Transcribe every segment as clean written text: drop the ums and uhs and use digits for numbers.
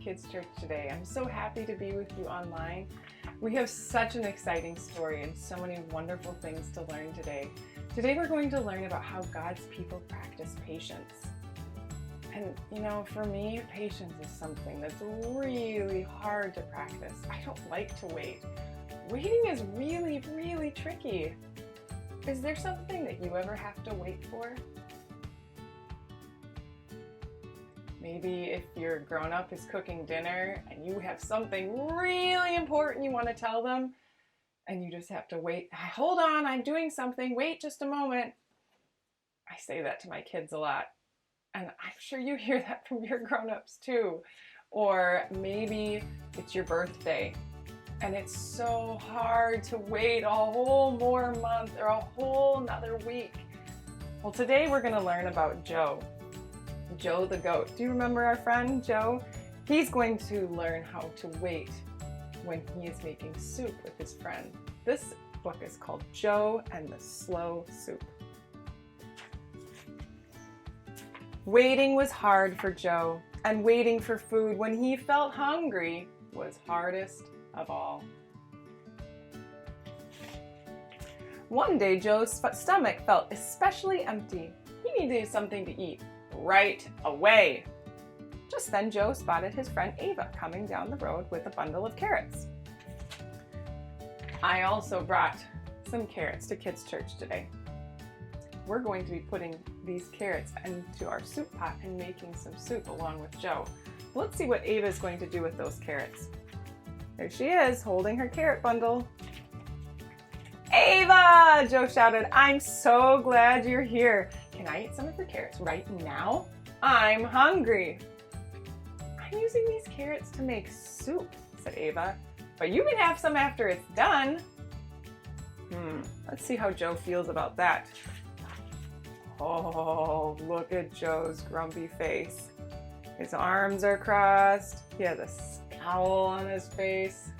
Kids Church today. I'm so happy to be with you online. We have such an exciting story and so many wonderful things to learn today. Today we're going to learn about how God's people practice patience. And you know, for me, patience is something that's really hard to practice. I don't like to wait. Waiting is really, really tricky. Is there something that you ever have to wait for? Maybe if your grown-up is cooking dinner and you have something really important you want to tell them and you just have to wait. Hold on, I'm doing something. Wait just a moment. I say that to my kids a lot. And I'm sure you hear that from your grown-ups too. Or maybe it's your birthday and it's so hard to wait a whole more month or a whole another week. Well, today we're going to learn about Joe. Joe the goat. Do you remember our friend Joe? He's going to learn how to wait when he is making soup with his friend. This book is called Joe and the Slow Soup. Waiting was hard for Joe, and waiting for food when he felt hungry was hardest of all. One day Joe's stomach felt especially empty. He needed something to eat right away. Just then Joe spotted his friend Ava coming down the road with a bundle of carrots. I also brought some carrots to Kids Church today. We're going to be putting these carrots into our soup pot and making some soup along with Joe. Let's see what Ava is going to do with those carrots. There she is, holding her carrot bundle. Ava! Joe shouted, I'm so glad you're here. Can I eat some of your carrots right now? I'm hungry. I'm using these carrots to make soup, said Ava, but you can have some after it's done. Let's see how Joe feels about that. Oh, look at Joe's grumpy face. His arms are crossed. He has a scowl on his face.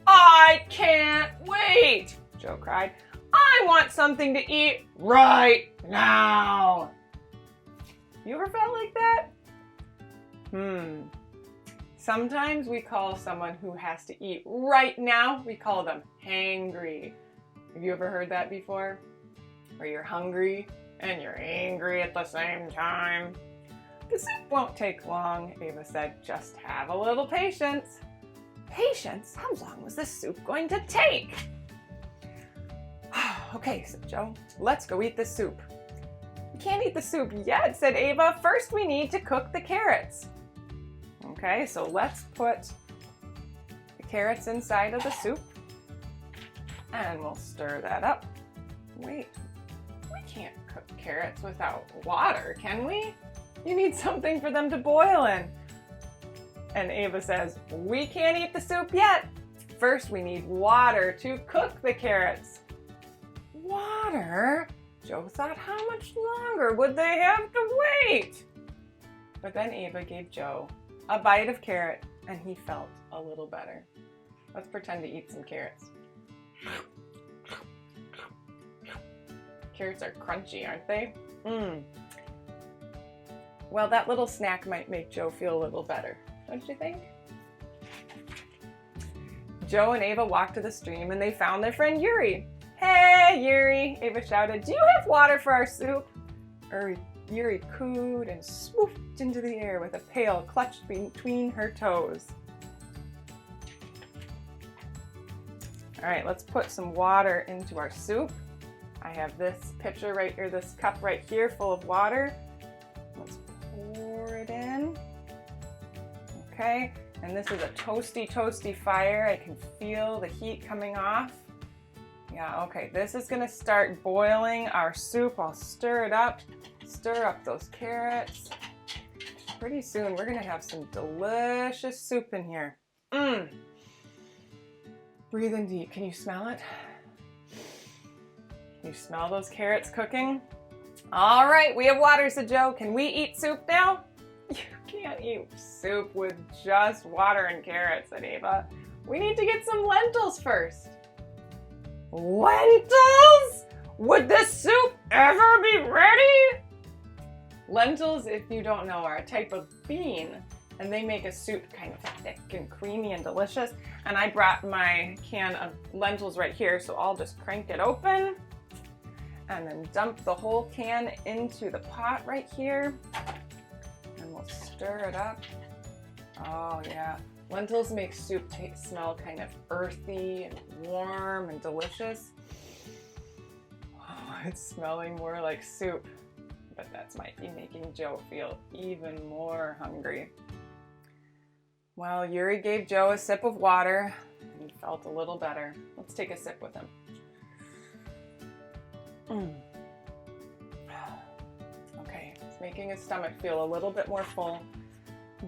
I can't wait, Joe cried. I want something to eat right now. You ever felt like that? Sometimes we call someone who has to eat right now, we call them hangry. Have you ever heard that before? Where you're hungry and you're angry at the same time. The soup won't take long, Ava said. Just have a little patience. Patience? How long was this soup going to take? Okay, said Joe. Let's go eat the soup. We can't eat the soup yet, said Ava. First we need to cook the carrots. Okay, so let's put the carrots inside of the soup and we'll stir that up. Wait, we can't cook carrots without water, can we? You need something for them to boil in. And Ava says, we can't eat the soup yet. First we need water to cook the carrots. Water? Joe thought, how much longer would they have to wait? But then Ava gave Joe a bite of carrot and he felt a little better. Let's pretend to eat some carrots. Carrots are crunchy, aren't they? Well, that little snack might make Joe feel a little better, don't you think? Joe and Ava walked to the stream and they found their friend Yuri. Hey, Yuri, Ava shouted, do you have water for our soup? Yuri cooed and swooped into the air with a pail clutched between her toes. All right, let's put some water into our soup. I have this pitcher right here, this cup right here full of water. Let's pour it in. Okay, and this is a toasty fire. I can feel the heat coming off. Yeah, okay, this is gonna start boiling our soup. I'll stir it up, stir up those carrots. Pretty soon we're gonna have some delicious soup in here. Breathe in deep. Can you smell it? Can you smell those carrots cooking? All right, we have water, said Joe. Can we eat soup now? You can't eat soup with just water and carrots, said Ava. We need to get some lentils first. Lentils? Would this soup ever be ready? Lentils, if you don't know, are a type of bean. and they make a soup kind of thick and creamy and delicious. And I brought my can of lentils right here, so I'll just crank it open and then dump the whole can into the pot right here, and we'll stir it up. Oh yeah, lentils make soup smell kind of earthy and warm and delicious. Oh, it's smelling more like soup, but that might be making Joe feel even more hungry. Well, Yuri gave Joe a sip of water and he felt a little better. Let's take a sip with him. Okay, it's making his stomach feel a little bit more full.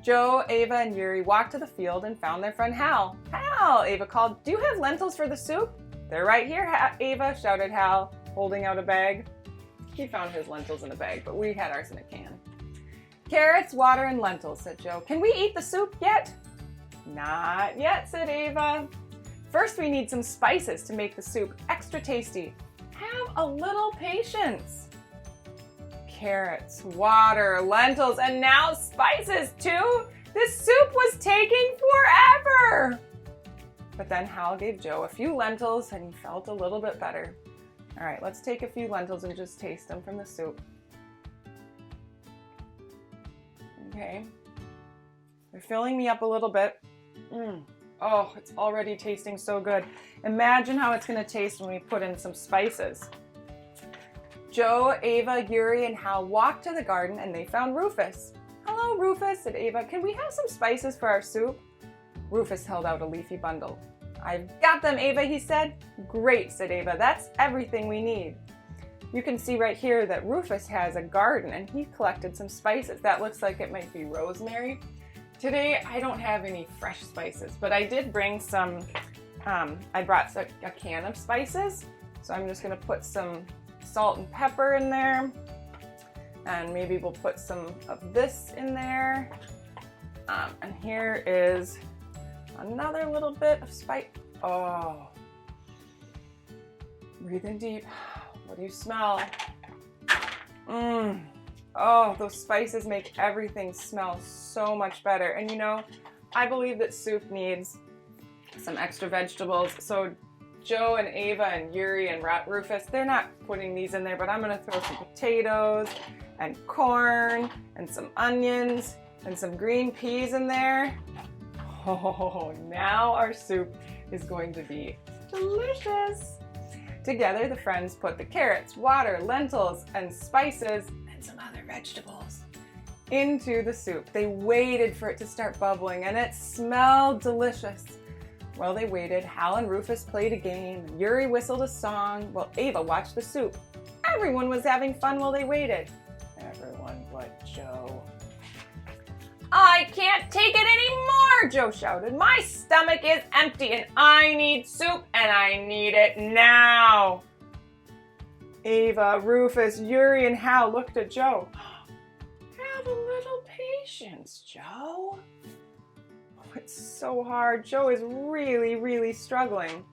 Joe, Ava, and Yuri walked to the field and found their friend Hal. Hal, Ava called, do you have lentils for the soup? They're right here, Ava, shouted Hal, holding out a bag. He found his lentils in a bag, but we had ours in a can. Carrots, water, and lentils, said Joe. Can we eat the soup yet? Not yet, said Ava. First, we need some spices to make the soup extra tasty. Have a little patience. Carrots, water, lentils, and now spices too? This soup was taking forever! But then Hal gave Joe a few lentils and he felt a little bit better. All right, let's take a few lentils and just taste them from the soup. Okay, they're filling me up a little bit. Oh, it's already tasting so good. Imagine how it's going to taste when we put in some spices. Joe, Ava, Yuri, and Hal walked to the garden and they found Rufus. Hello, Rufus, said Ava. Can we have some spices for our soup? Rufus held out a leafy bundle. I've got them, Ava, he said. Great, said Ava. That's everything we need. You can see right here that Rufus has a garden and he collected some spices. That looks like it might be rosemary. Today, I don't have any fresh spices, but I did bring some, I brought a can of spices. So I'm just gonna put some salt and pepper in there. And maybe we'll put some of this in there. And here is another little bit of spice. Oh, breathe in deep. What do you smell? Oh, those spices make everything smell so much better. And you know, I believe that soup needs some extra vegetables. So Joe and Ava and Yuri and Rufus, they're not putting these in there, but I'm gonna throw some potatoes and corn and some onions and some green peas in there. Oh, now our soup is going to be delicious. Together, the friends put the carrots, water, lentils, and spices, and some other vegetables into the soup. They waited for it to start bubbling, and it smelled delicious. While they waited, Hal and Rufus played a game. Yuri whistled a song while Ava watched the soup. Everyone was having fun while they waited. Everyone but Joe. I can't take it anymore, Joe shouted. My stomach is empty and I need soup and I need it now. Ava, Rufus, Yuri, and Hal looked at Joe. Have a little patience, Joe. Oh, it's so hard. Joe is really, really struggling.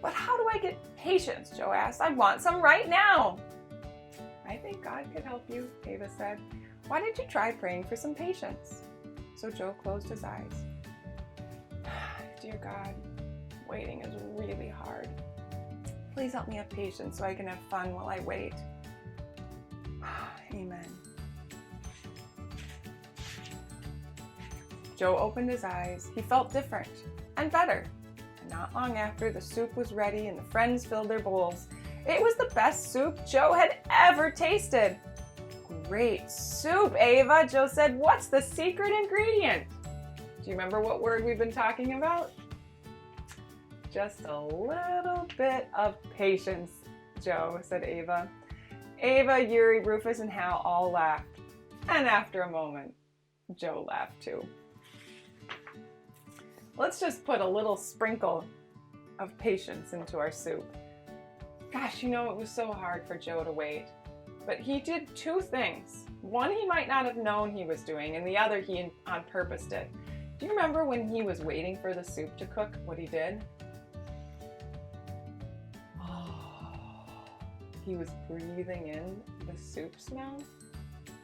But how do I get patience? Joe asked. I want some right now. I think God could help you, Ava said. Why don't you try praying for some patience? So Joe closed his eyes. Dear God, waiting is really hard. Please help me have patience so I can have fun while I wait. Amen. Joe opened his eyes. He felt different and better. And not long after, the soup was ready and the friends filled their bowls. It was the best soup Joe had ever tasted. Great soup, Ava, Joe said. What's the secret ingredient? Do you remember what word we've been talking about? Just a little bit of patience, Joe, said Ava. Ava, Yuri, Rufus, and Hal all laughed. And after a moment, Joe laughed too. Let's just put a little sprinkle of patience into our soup. Gosh, you know, it was so hard for Joe to wait. But he did two things. One he might not have known he was doing, and the other he on purpose did. Do you remember when he was waiting for the soup to cook, what he did? Oh, he was breathing in the soup smell.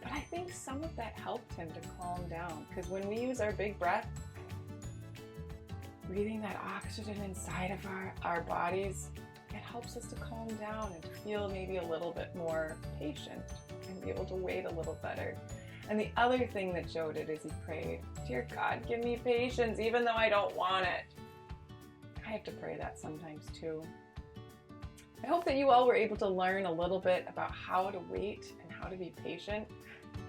But I think some of that helped him to calm down, because when we use our big breath, breathing that oxygen inside of our bodies, it helps us to calm down and to feel maybe a little bit more patient and be able to wait a little better. And the other thing that Joe did is he prayed, "Dear God, give me patience even though I don't want it." I have to pray that sometimes too. I hope that you all were able to learn a little bit about how to wait and how to be patient.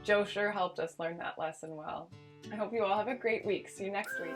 Joe sure helped us learn that lesson well. I hope you all have a great week. See you next week.